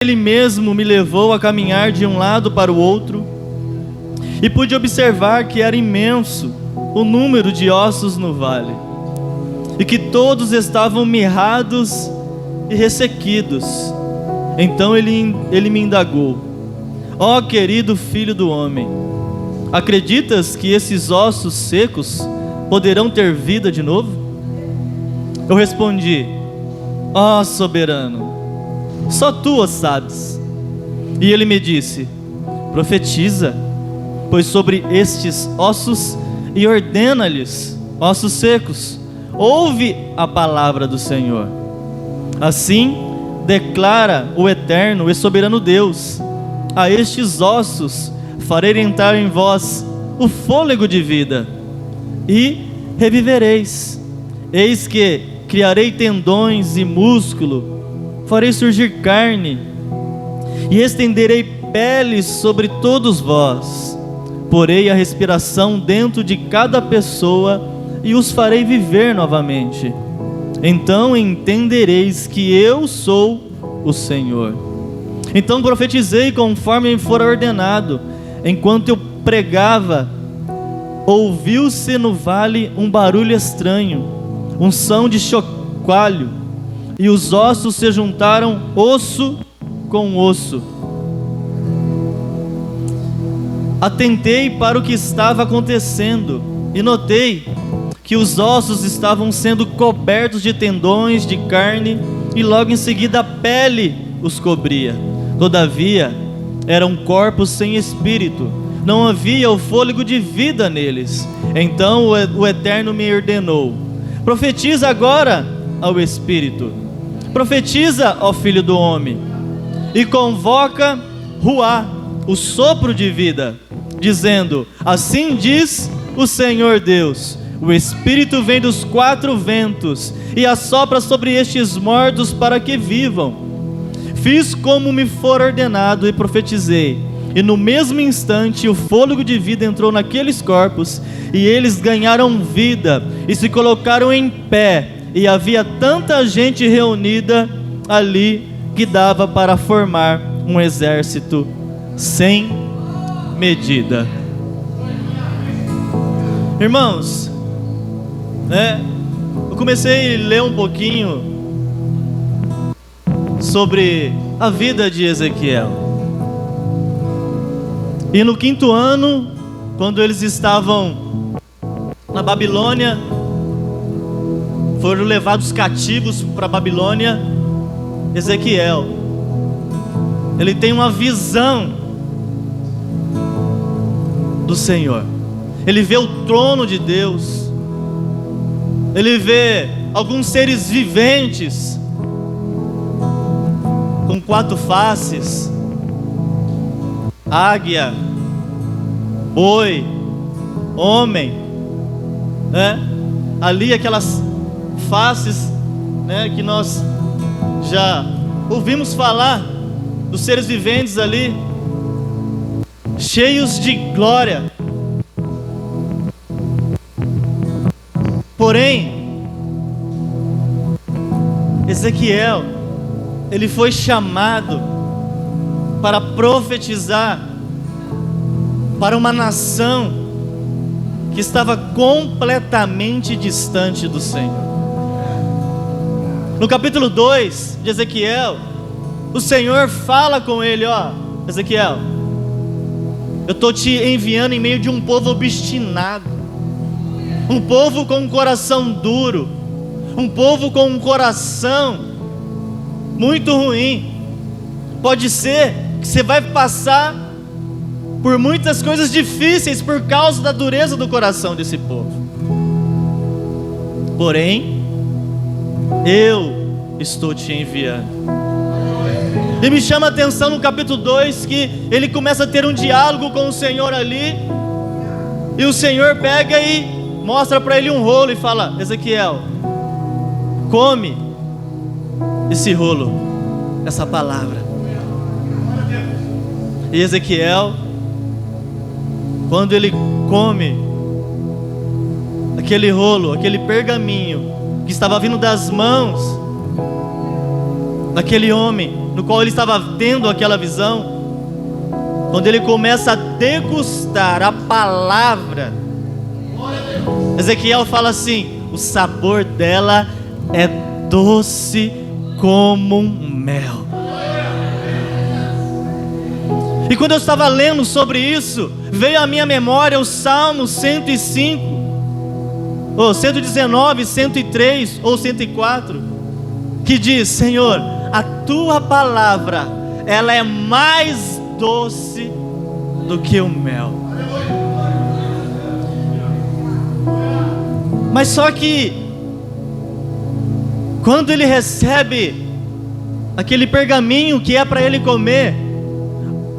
Ele mesmo me levou a caminhar de um lado para o outro, e pude observar que era imenso o número de ossos no vale, e que todos estavam mirrados e ressequidos. Então ele me indagou: ó querido filho do homem, acreditas que esses ossos secos poderão ter vida de novo? Eu respondi: ó soberano, só tu o sabes. E ele me disse: profetiza, pois sobre estes ossos, e ordena-lhes: ossos secos, ouve a palavra do Senhor. Assim declara o eterno e soberano Deus: a estes ossos farei entrar em vós o fôlego de vida, e revivereis. Eis que criarei tendões e músculo, farei surgir carne, e estenderei peles sobre todos vós. Porei a respiração dentro de cada pessoa, e os farei viver novamente. Então entendereis que eu sou o Senhor. Então profetizei conforme me fora ordenado. Enquanto eu pregava, ouviu-se no vale um barulho estranho, um som de chocalho, e os ossos se juntaram osso com osso. Atentei para o que estava acontecendo e notei que os ossos estavam sendo cobertos de tendões, de carne, e logo em seguida a pele os cobria. Todavia eram corpos sem espírito, não havia o fôlego de vida neles. Então o Eterno me ordenou: profetiza agora ao Espírito. Profetiza, ó filho do homem, e convoca Ruá, o sopro de vida, dizendo: assim diz o Senhor Deus, o Espírito vem dos quatro ventos e assopra sobre estes mortos para que vivam. Fiz como me for ordenado e profetizei, e no mesmo instante o fôlego de vida entrou naqueles corpos, e eles ganharam vida e se colocaram em pé, e havia tanta gente reunida ali que dava para formar um exército sem medida. Irmãos, eu comecei a ler um pouquinho sobre a vida de Ezequiel. E no 5º ano, quando eles estavam na Babilônia, foram levados cativos para a Babilônia, Ezequiel, ele tem uma visão do Senhor. Ele vê o trono de Deus, ele vê alguns seres viventes com 4 faces: águia, boi, homem, ali aquelas faces, que nós já ouvimos falar dos seres viventes ali, cheios de glória. Porém, Ezequiel, ele foi chamado para profetizar para uma nação que estava completamente distante do Senhor. No capítulo 2 de Ezequiel, o Senhor fala com ele: ó, Ezequiel, eu estou te enviando em meio de um povo obstinado, um povo com um coração duro, um povo com um coração muito ruim. Pode ser que você vai passar por muitas coisas difíceis por causa da dureza do coração desse povo. Porém, eu estou te enviando. E me chama a atenção no capítulo 2 que ele começa a ter um diálogo com o Senhor ali, e o Senhor pega e mostra para ele um rolo e fala: Ezequiel, come esse rolo, essa palavra. E Ezequiel, quando ele come aquele rolo, aquele pergaminho que estava vindo das mãos aquele homem no qual ele estava tendo aquela visão, quando ele começa a degustar a palavra, Ezequiel fala assim: o sabor dela é doce como um mel. E quando eu estava lendo sobre isso, veio à minha memória o Salmo 105, ou 119, 103 ou 104, que diz: Senhor, a tua palavra, ela é mais doce do que o mel. Mas só que quando ele recebe aquele pergaminho que é para ele comer,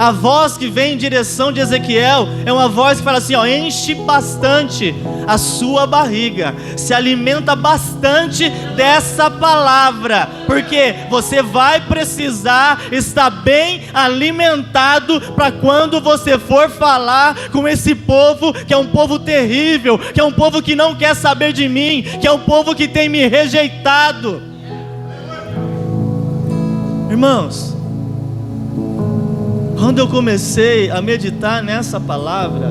a voz que vem em direção de Ezequiel é uma voz que fala assim: ó, enche bastante a sua barriga, se alimenta bastante dessa palavra, porque você vai precisar estar bem alimentado para quando você for falar com esse povo, que é um povo terrível, que é um povo que não quer saber de mim, que é um povo que tem me rejeitado. Irmãos, quando eu comecei a meditar nessa palavra,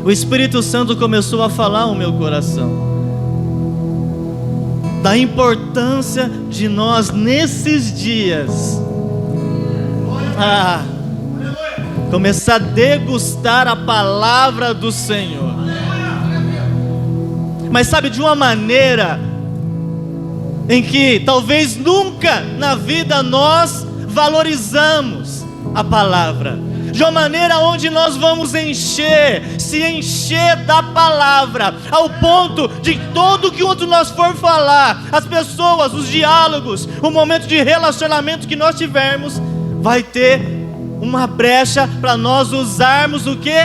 o Espírito Santo começou a falar ao meu coração da importância de nós nesses dias começar a degustar a palavra do Senhor. Mas sabe, de uma maneira em que talvez nunca na vida nós valorizamos a palavra, de uma maneira onde nós vamos se encher da palavra, ao ponto de todo que outro nós for falar, as pessoas, os diálogos, o momento de relacionamento que nós tivermos, vai ter uma brecha para nós usarmos o que?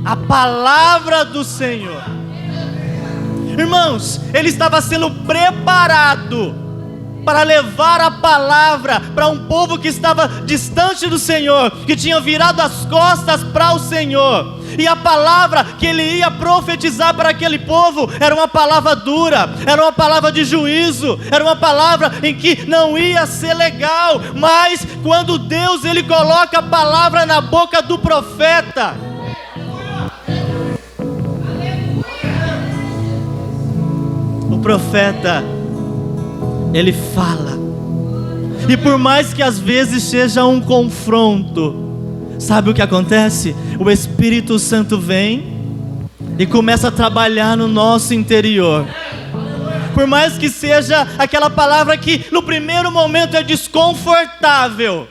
A palavra do Senhor. Irmãos, ele estava sendo preparado para levar a palavra para um povo que estava distante do Senhor, que tinha virado as costas para o Senhor. E a palavra que ele ia profetizar para aquele povo era uma palavra dura, era uma palavra de juízo, era uma palavra em que não ia ser legal. Mas quando Deus ele coloca a palavra na boca do profeta, o profeta ele fala, e por mais que às vezes seja um confronto, sabe o que acontece? O Espírito Santo vem e começa a trabalhar no nosso interior. Por mais que seja aquela palavra que no primeiro momento é desconfortável,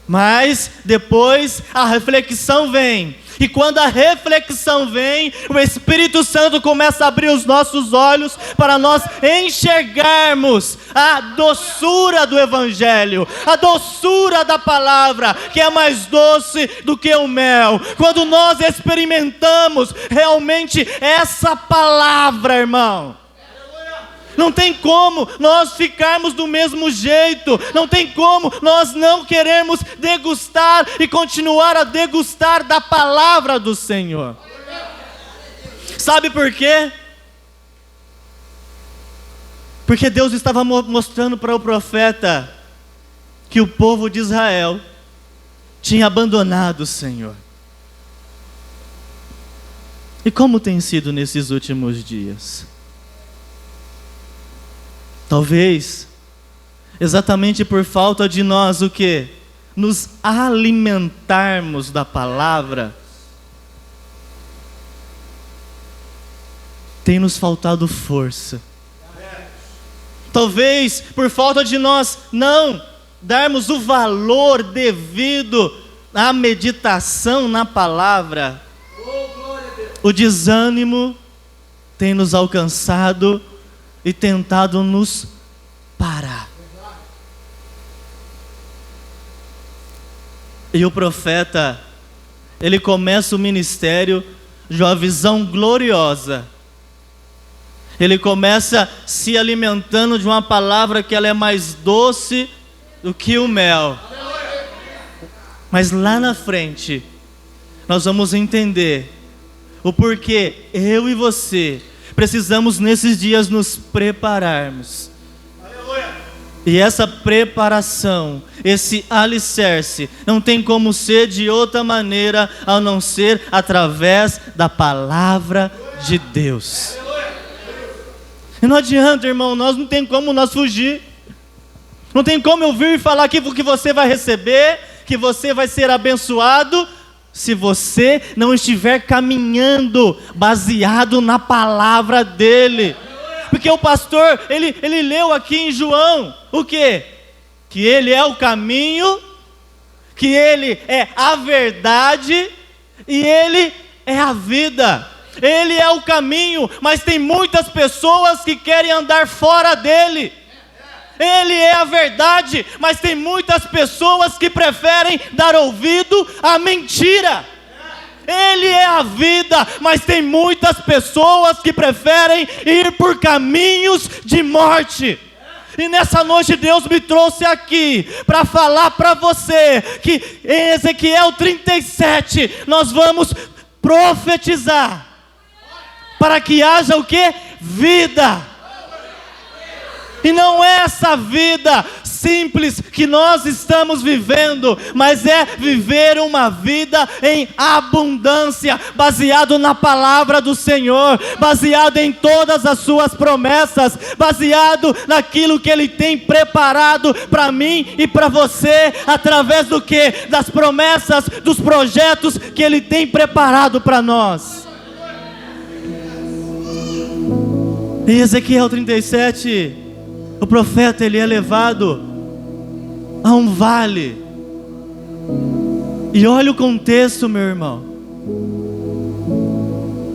mas depois a reflexão vem. E quando a reflexão vem, o Espírito Santo começa a abrir os nossos olhos para nós enxergarmos a doçura do Evangelho, a doçura da palavra, que é mais doce do que o mel. Quando nós experimentamos realmente essa palavra, irmão, não tem como nós ficarmos do mesmo jeito, não tem como nós não queremos degustar e continuar a degustar da palavra do Senhor. Sabe por quê? Porque Deus estava mostrando para o profeta que o povo de Israel tinha abandonado o Senhor. E como tem sido nesses últimos dias? Talvez, exatamente por falta de nós, o quê? Nos alimentarmos da palavra, tem nos faltado força. Talvez por falta de nós não darmos o valor devido à meditação na palavra, o desânimo tem nos alcançado e tentado nos parar. E o profeta, ele começa o ministério de uma visão gloriosa. Ele começa se alimentando de uma palavra que ela é mais doce do que o mel. Mas lá na frente, nós vamos entender o porquê eu e você precisamos nesses dias nos prepararmos. E essa preparação, esse alicerce, não tem como ser de outra maneira a não ser através da palavra de Deus. E não adianta, irmão, não tem como nós fugir. Não tem como eu vir e falar que você vai receber, que você vai ser abençoado, se você não estiver caminhando baseado na palavra dele. Porque o pastor, ele leu aqui em João, o quê? Que ele é o caminho, que ele é a verdade e ele é a vida. Ele é o caminho, mas tem muitas pessoas que querem andar fora dele. Ele é a verdade, mas tem muitas pessoas que preferem dar ouvido à mentira. Ele é a vida, mas tem muitas pessoas que preferem ir por caminhos de morte. E nessa noite Deus me trouxe aqui para falar para você que em Ezequiel 37 nós vamos profetizar para que haja o quê? Vida. E não é essa vida simples que nós estamos vivendo, mas é viver uma vida em abundância, baseado na palavra do Senhor, baseado em todas as suas promessas, baseado naquilo que Ele tem preparado para mim e para você, através do quê? Das promessas, dos projetos que Ele tem preparado para nós. Em Ezequiel 37, o profeta ele é levado a um vale. E olha o contexto, meu irmão.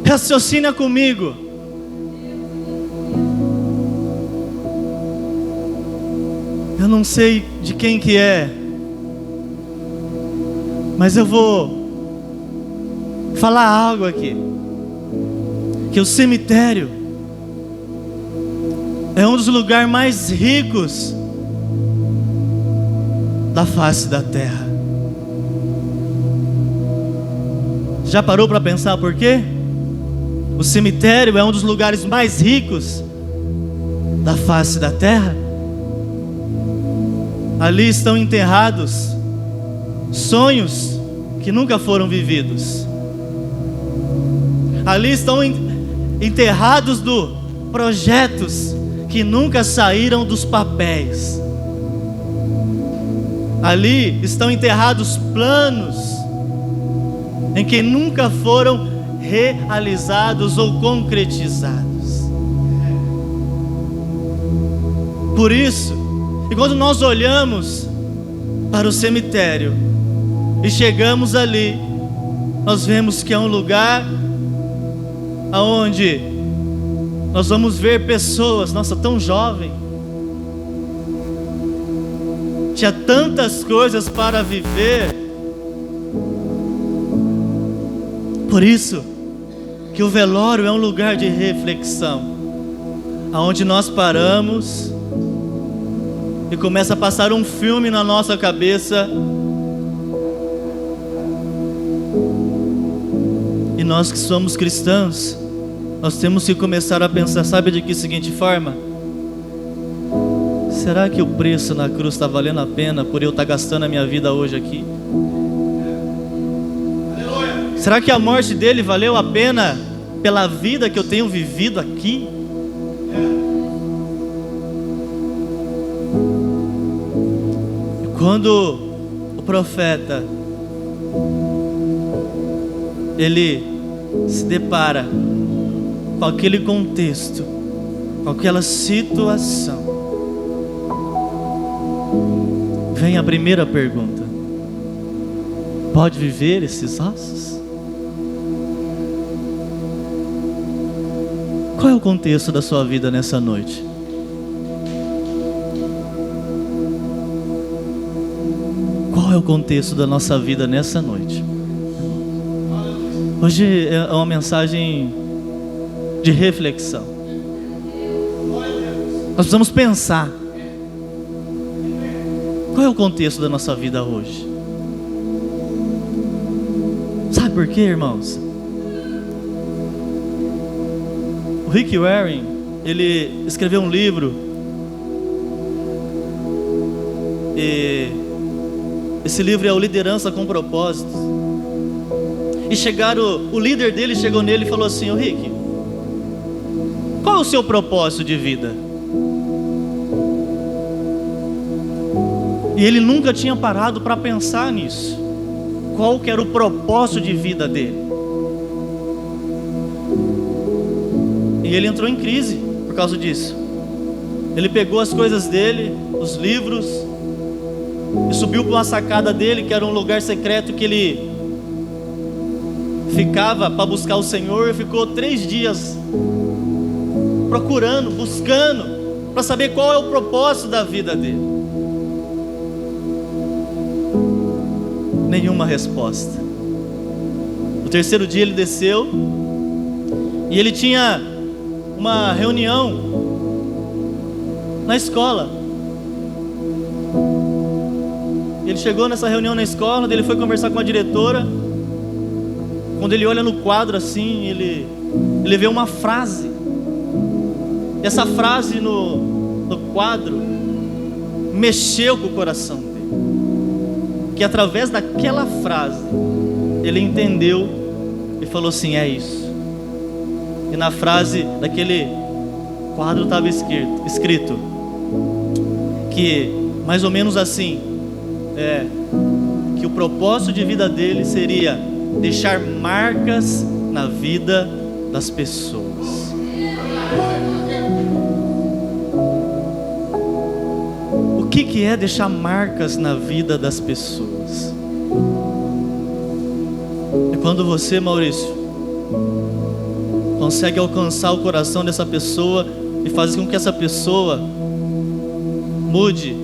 Raciocina comigo. Eu não sei de quem que é, mas eu vou falar algo aqui. Que o cemitério é um dos lugares mais ricos da face da terra. Já parou para pensar por quê? O cemitério é um dos lugares mais ricos da face da terra. Ali estão enterrados sonhos que nunca foram vividos. Ali estão enterrados projetos que nunca saíram dos papéis. Ali estão enterrados planos em que nunca foram realizados ou concretizados. Por isso, e quando nós olhamos para o cemitério e chegamos ali, nós vemos que é um lugar aonde nós vamos ver pessoas, nossa, tão jovem, tinha tantas coisas para viver. Por isso que o velório é um lugar de reflexão, aonde nós paramos e começa a passar um filme na nossa cabeça, e nós que somos cristãos, nós temos que começar a pensar, sabe de que seguinte forma? Será que o preço na cruz está valendo a pena por eu estar gastando a minha vida hoje aqui? Será que a morte dele valeu a pena pela vida que eu tenho vivido aqui? Quando o profeta ele se depara com aquele contexto, com aquela situação, vem a primeira pergunta: pode viver esses ossos? Qual é o contexto da sua vida nessa noite? Qual é o contexto da nossa vida nessa noite? Hoje é uma mensagem de reflexão. Nós precisamos pensar. Qual é o contexto da nossa vida hoje? Sabe por quê, irmãos? O Rick Warren, ele escreveu um livro E esse livro é o Liderança com Propósitos. E o líder dele chegou nele e falou assim: ô Rick, qual é o seu propósito de vida? E ele nunca tinha parado para pensar nisso. Qual que era o propósito de vida dele? E ele entrou em crise por causa disso. Ele pegou as coisas dele, os livros, e subiu para uma sacada dele, que era um lugar secreto que ele ficava para buscar o Senhor. E ficou 3 dias procurando, buscando, para saber qual é o propósito da vida dele. Nenhuma resposta. No 3º dia ele desceu, e ele tinha uma reunião na escola. Ele chegou nessa reunião na escola, ele foi conversar com a diretora. Quando ele olha no quadro assim, ele vê uma frase. E essa frase no quadro mexeu com o coração dele. Que através daquela frase ele entendeu e falou assim: é isso. E na frase daquele quadro estava escrito que mais ou menos assim, que o propósito de vida dele seria deixar marcas na vida das pessoas. O que é deixar marcas na vida das pessoas? É quando você, Maurício, consegue alcançar o coração dessa pessoa e fazer com que essa pessoa mude,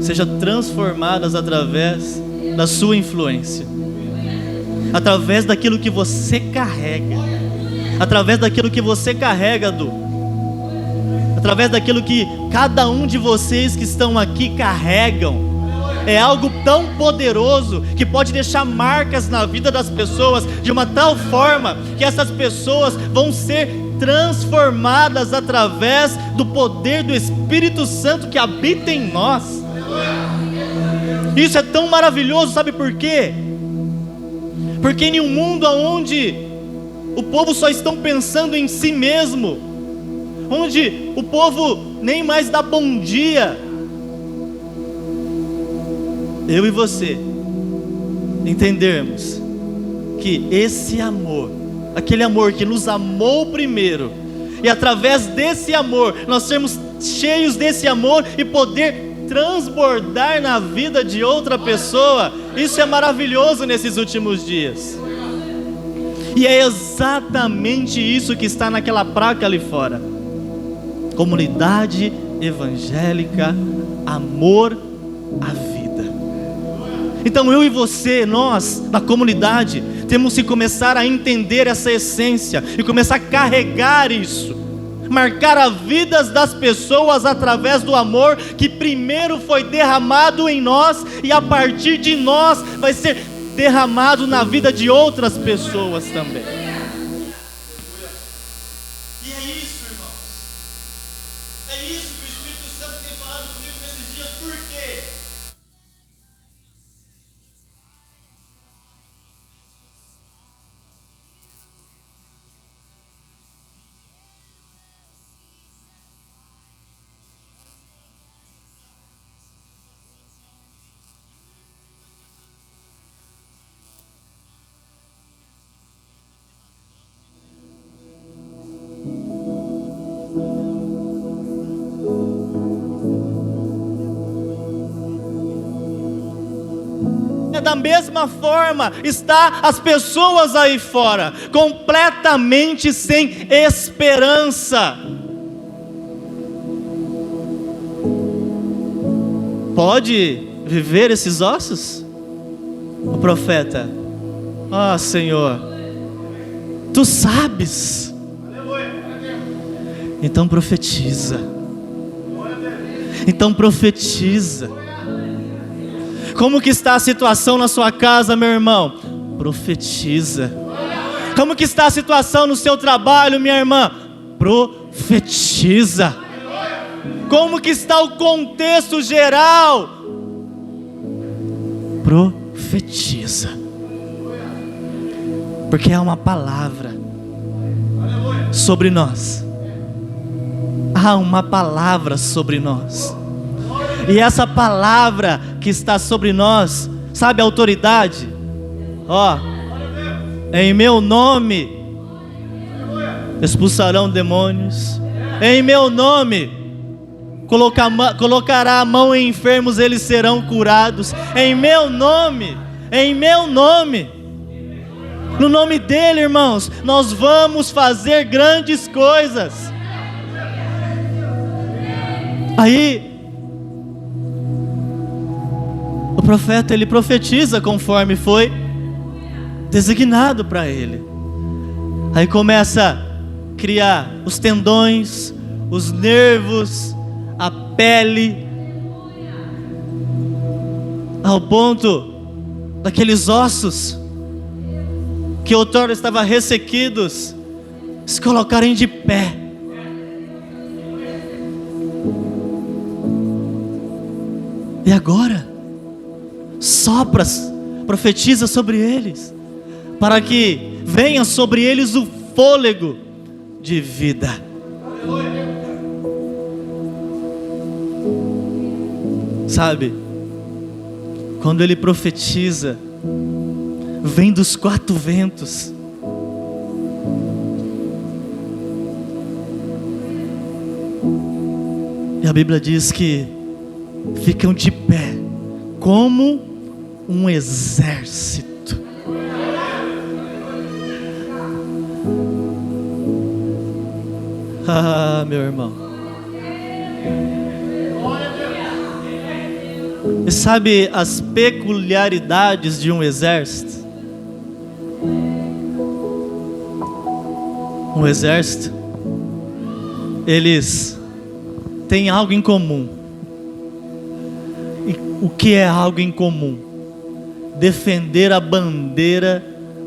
seja transformada através da sua influência, através daquilo que você carrega, através daquilo que você carrega, através daquilo que cada um de vocês que estão aqui carregam. É algo tão poderoso que pode deixar marcas na vida das pessoas de uma tal forma que essas pessoas vão ser transformadas através do poder do Espírito Santo que habita em nós. Isso é tão maravilhoso, sabe por quê? Porque em um mundo onde o povo só estão pensando em si mesmo, onde o povo nem mais dá bom dia, eu e você entendermos que esse amor, aquele amor que nos amou primeiro, e através desse amor nós sermos cheios desse amor e poder transbordar na vida de outra pessoa, isso é maravilhoso nesses últimos dias. E é exatamente isso que está naquela placa ali fora: Comunidade Evangélica Amor à Vida. Então eu e você, nós da comunidade, temos que começar a entender essa essência e começar a carregar isso, marcar as vidas das pessoas através do amor que primeiro foi derramado em nós, e a partir de nós vai ser derramado na vida de outras pessoas também. E é isso, irmãos, é isso que o Espírito Santo tem falado comigo nesses dias. Por quê? Da mesma forma está as pessoas aí fora, completamente sem esperança. Pode viver esses ossos? O profeta: ah, Senhor, Tu sabes. Então profetiza. Então profetiza. Como que está a situação na sua casa, meu irmão? Profetiza. Como que está a situação no seu trabalho, minha irmã? Profetiza. Como que está o contexto geral? Profetiza. Porque é uma palavra sobre nós. Há uma palavra sobre nós. E essa palavra que está sobre nós, sabe a autoridade? Ó, em meu nome expulsarão demônios. Em meu nome colocará a mão em enfermos, eles serão curados. Em meu nome, em meu nome. No nome dele, irmãos, nós vamos fazer grandes coisas. Aí o profeta, ele profetiza conforme foi designado para ele. Aí começa a criar os tendões, os nervos, a pele, ao ponto daqueles ossos que outrora estavam ressequidos se colocarem de pé. E agora sopra, profetiza sobre eles, para que venha sobre eles o fôlego de vida. Sabe, quando ele profetiza, vem dos quatro ventos. E a Bíblia diz que ficam de pé como um exército. Ah, meu irmão. E sabe as peculiaridades de um exército? Um exército, eles têm algo em comum. E o que é algo em comum? Defender a bandeira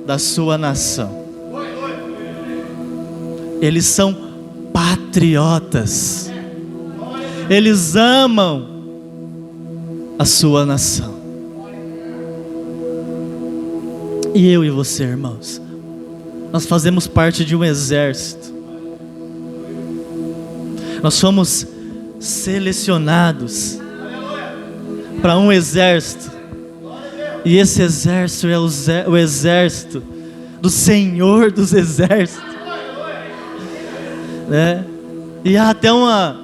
da sua nação. Eles são patriotas. Eles amam a sua nação. E eu e você, irmãos, nós fazemos parte de um exército. Nós fomos selecionados para um exército. E esse exército é o exército do Senhor dos exércitos, né? E há até uma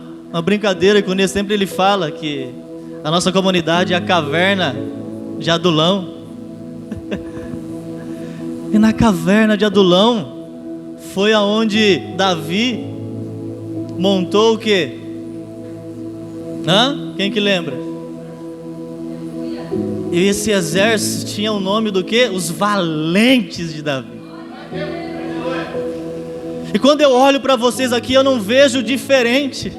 brincadeira que o Nê sempre ele fala que a nossa comunidade é a caverna de Adulão. E na caverna de Adulão foi aonde Davi montou o quê? Quem que lembra? E esse exército tinha o nome do quê? Os valentes de Davi. E quando eu olho para vocês aqui, eu não vejo diferente.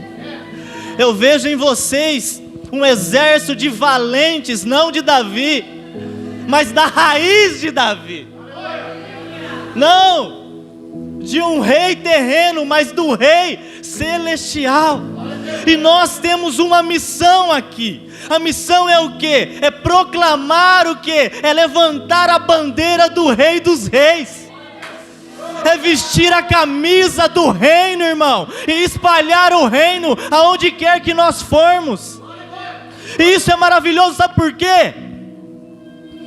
Eu vejo em vocês um exército de valentes, não de Davi, mas da raiz de Davi. Não de um rei terreno, mas do rei celestial. E nós temos uma missão aqui. A missão é o quê? É proclamar o quê? É levantar a bandeira do Rei dos Reis. É vestir a camisa do reino, irmão, e espalhar o reino aonde quer que nós formos. E isso é maravilhoso, sabe por quê?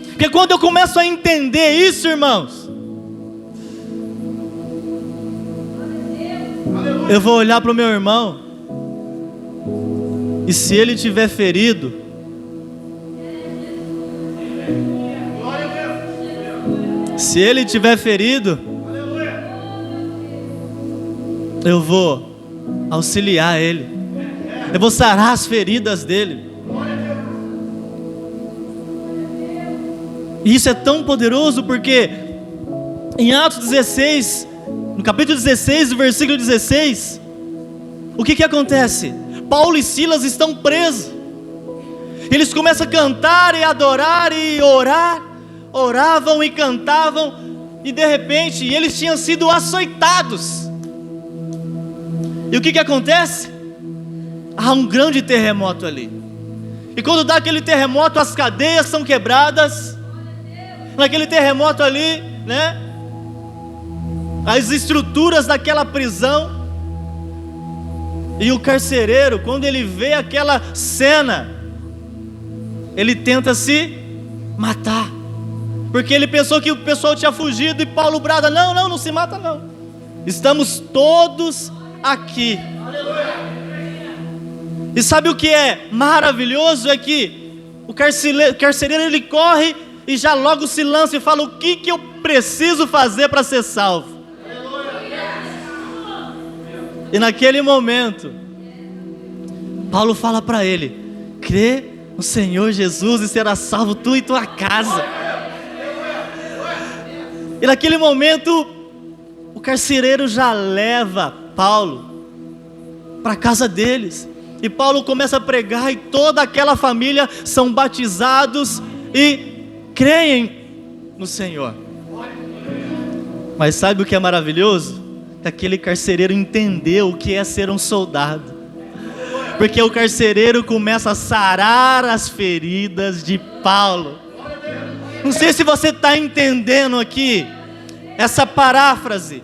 Porque quando eu começo a entender isso, irmãos, eu vou olhar para o meu irmão, e se ele estiver ferido, eu vou auxiliar ele, eu vou sarar as feridas dele. E isso é tão poderoso porque em Atos 16, no capítulo 16, versículo 16, o que acontece? Paulo e Silas estão presos. Eles começam a cantar e adorar e orar. Oravam e cantavam. E de repente eles tinham sido açoitados. E o que acontece? há um grande terremoto ali. E quando dá aquele terremoto, as cadeias são quebradas. Naquele terremoto ali, né? As estruturas daquela prisão. E o carcereiro, quando ele vê aquela cena, ele tenta se matar. Porque ele pensou que o pessoal tinha fugido. E Paulo brada: não, não se mata não. Estamos todos aqui. E sabe o que é maravilhoso? É que o carcereiro ele corre e já logo se lança e fala: o que eu preciso fazer para ser salvo? E naquele momento, Paulo fala para ele: crê no Senhor Jesus e será salvo tu e tua casa. E naquele momento, o carcereiro já leva Paulo para a casa deles. E Paulo começa a pregar e toda aquela família são batizados e creem no Senhor. Mas sabe o que é maravilhoso? Que aquele carcereiro entendeu o que é ser um soldado. Porque o carcereiro começa a sarar as feridas de Paulo. Não sei se você está entendendo aqui essa paráfrase.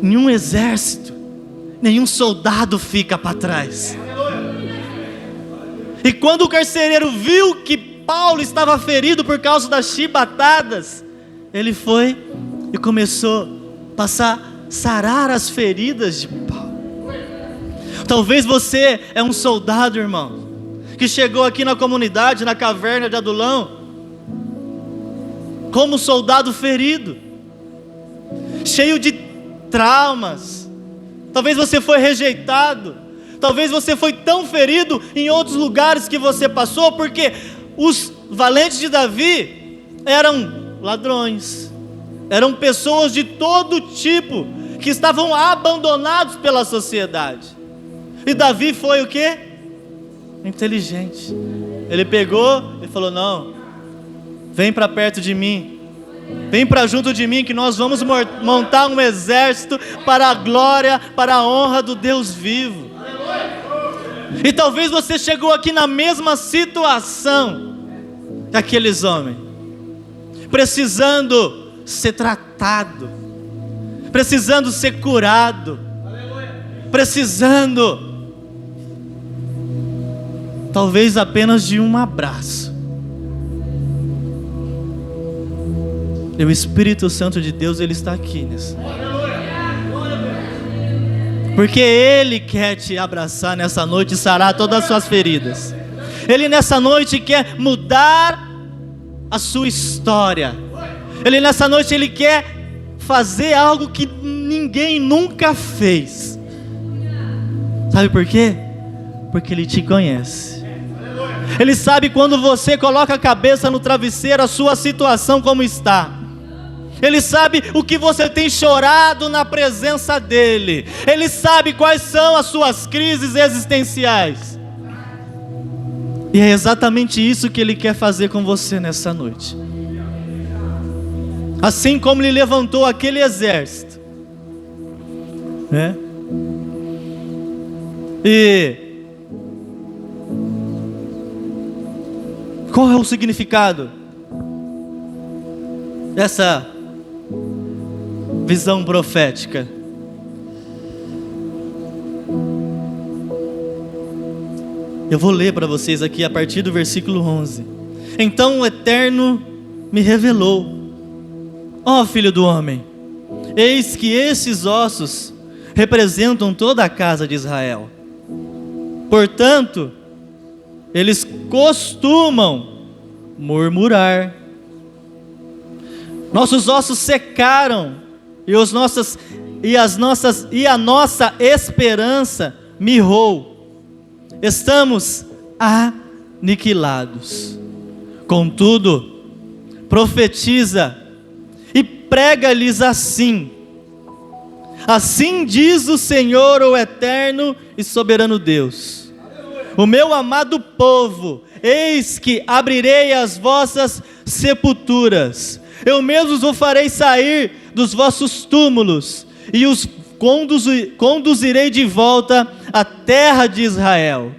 Nenhum exército, nenhum soldado fica para trás. E quando o carcereiro viu que Paulo estava ferido por causa das chibatadas, ele foi e começou a sarar as feridas de Paulo. Talvez você é um soldado, irmão, que chegou aqui na comunidade, na caverna de Adulão, como soldado ferido, cheio de traumas. Talvez você foi rejeitado. Talvez você foi tão ferido em outros lugares que você passou, porque os valentes de Davi eram ladrões, eram pessoas de todo tipo, que estavam abandonados pela sociedade. E Davi foi o quê? Inteligente. Ele pegou e falou: não, vem para perto de mim, vem para junto de mim, que nós vamos montar um exército para a glória, para a honra do Deus vivo. E talvez você chegou aqui na mesma situação daqueles homens, precisando ser tratado, precisando ser curado, precisando talvez apenas de um abraço. E o Espírito Santo de Deus, Ele está aqui nessa. Porque Ele quer te abraçar nessa noite e sarar todas as suas feridas. Ele nessa noite quer mudar a sua história. Ele nessa noite, Ele quer fazer algo que ninguém nunca fez. Sabe por quê? Porque Ele te conhece. Ele sabe quando você coloca a cabeça no travesseiro, a sua situação como está. Ele sabe o que você tem chorado na presença dEle. Ele sabe quais são as suas crises existenciais. E é exatamente isso que Ele quer fazer com você nessa noite. Assim como Ele levantou aquele exército, né? E qual é o significado dessa visão profética? Eu vou ler para vocês aqui a partir do versículo 11. Então o Eterno me revelou: ó filho do homem, eis que esses ossos representam toda a casa de Israel. Portanto, eles costumam murmurar: nossos ossos secaram e a nossa esperança mirrou. Estamos aniquilados. Contudo, profetiza e prega-lhes assim: assim diz o Senhor, o eterno e soberano Deus, o meu amado povo, eis que abrirei as vossas sepulturas, eu mesmo os farei sair dos vossos túmulos, e os conduzirei de volta à terra de Israel.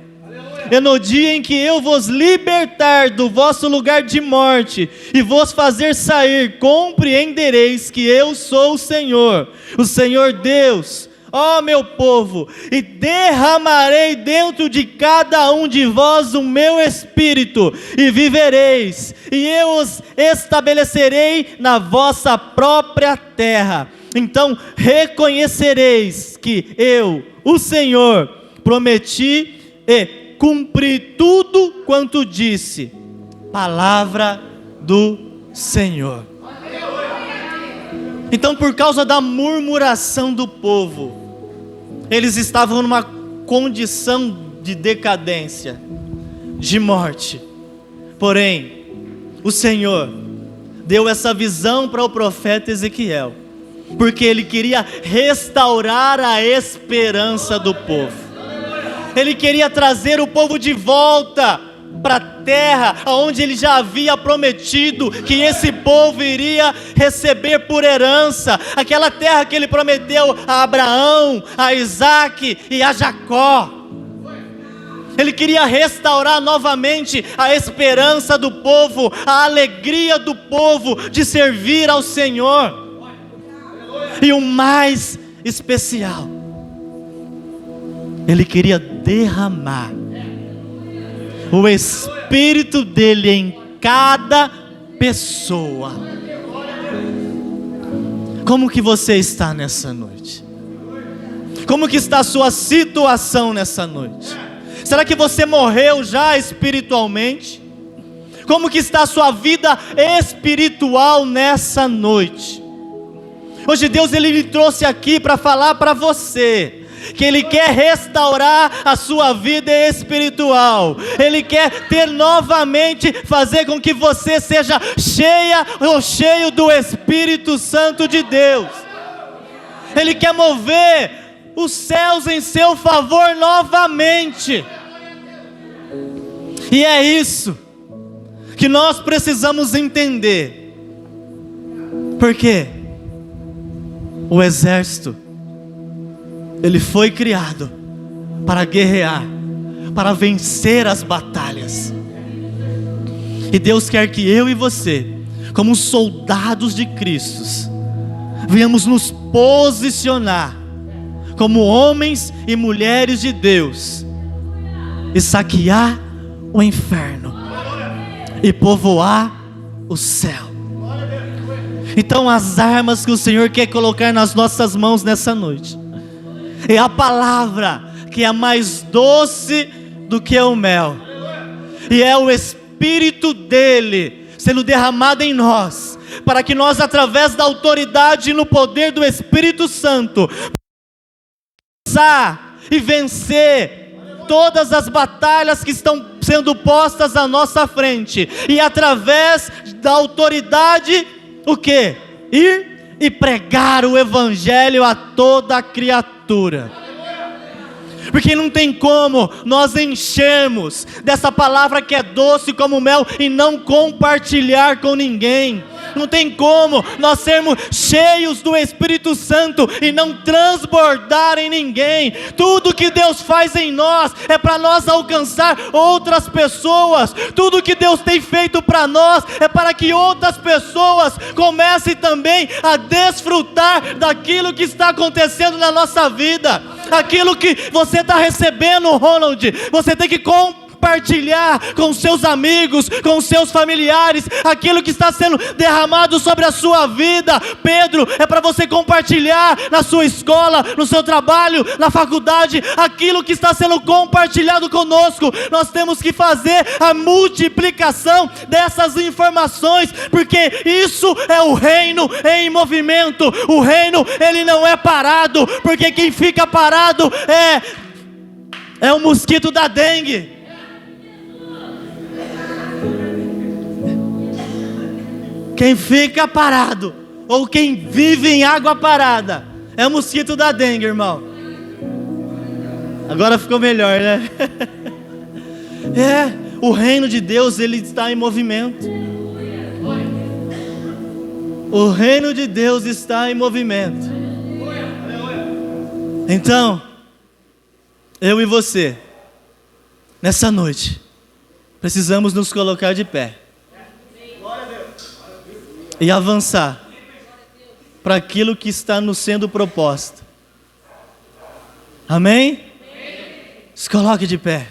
E no dia em que eu vos libertar do vosso lugar de morte e vos fazer sair, compreendereis que eu sou o Senhor Deus, ó meu povo, e derramarei dentro de cada um de vós o meu espírito, e vivereis, e eu os estabelecerei na vossa própria terra. Então reconhecereis que eu, o Senhor, prometi e cumpri tudo quanto disse. Palavra do Senhor. Então, por causa da murmuração do povo, eles estavam numa condição de decadência, de morte. Porém, o Senhor deu essa visão para o profeta Ezequiel, porque ele queria restaurar a esperança do povo. Ele queria trazer o povo de volta para a terra onde ele já havia prometido que esse povo iria receber por herança, aquela terra que ele prometeu a Abraão, a Isaac e a Jacó. Ele queria restaurar novamente a esperança do povo, a alegria do povo de servir ao Senhor. E o mais especial, ele queria derramar o Espírito dele em cada pessoa. Como que você está nessa noite? Como que está a sua situação nessa noite? Será que você morreu já espiritualmente? Como que está a sua vida espiritual nessa noite? Hoje Deus ele lhe trouxe aqui para falar para você que Ele quer restaurar a sua vida espiritual. Ele quer ter novamente, fazer com que você seja cheia ou cheio do Espírito Santo de Deus. Ele quer mover os céus em seu favor novamente. E é isso que nós precisamos entender. Porque o exército, ele foi criado para guerrear, para vencer as batalhas. E Deus quer que eu e você, como soldados de Cristo, venhamos nos posicionar como homens e mulheres de Deus e saquear o inferno e povoar o céu. Então as armas que o Senhor quer colocar nas nossas mãos nessa noite é a palavra que é mais doce do que o mel, e é o Espírito dele sendo derramado em nós, para que nós, através da autoridade e no poder do Espírito Santo, passar e vencer todas as batalhas que estão sendo postas à nossa frente, e através da autoridade, o que? Ir e pregar o Evangelho a toda criatura. Porque não tem como nós enchermos dessa palavra que é doce como mel e não compartilhar com ninguém. Não tem como nós sermos cheios do Espírito Santo e não transbordar em ninguém. Tudo que Deus faz em nós é para nós alcançar outras pessoas. Tudo que Deus tem feito para nós é para que outras pessoas comecem também a desfrutar daquilo que está acontecendo na nossa vida. Aquilo que você está recebendo, Ronald, você tem que compartilhar com seus amigos, com seus familiares, aquilo que está sendo derramado sobre a sua vida. Pedro, é para você compartilhar na sua escola, no seu trabalho, na faculdade, aquilo que está sendo compartilhado conosco. Nós temos que fazer a multiplicação dessas informações, porque isso é o reino em movimento. O reino, ele não é parado, porque quem fica parado é o mosquito da dengue. Quem fica parado, ou quem vive em água parada, é o mosquito da dengue, irmão. Agora ficou melhor, né? O reino de Deus, ele está em movimento. O reino de Deus está em movimento. Então, eu e você, nessa noite, precisamos nos colocar de pé e avançar para aquilo que está nos sendo proposto. Amém? Se coloque de pé.